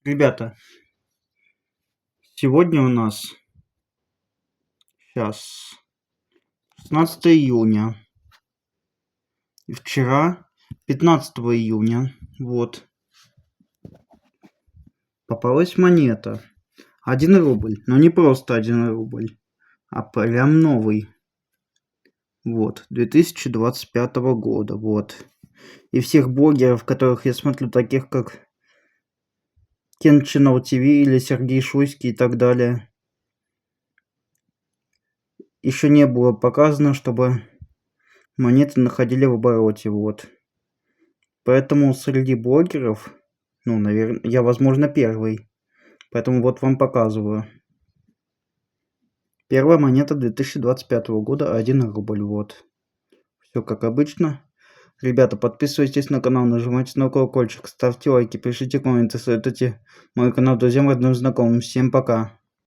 Ребята, сегодня у нас сейчас 16 июня. И вчера, 15 июня, вот, попалась монета. 1 рубль, но не просто 1 рубль, а прям новый. Вот, 2025 года, вот. И всех блогеров, которых я смотрю, таких как Ken Channel TV или Сергей Шуйский и так далее, еще не было показано, чтобы монеты находили в обороте, вот. Поэтому среди блогеров, наверное, я, возможно, первый. Поэтому вот вам показываю. Первая монета 2025 года, 1 рубль, вот. Все как обычно. Ребята, подписывайтесь на канал, нажимайте на колокольчик, ставьте лайки, пишите комменты, советуйте мой канал друзьям, родным, знакомым. Всем пока.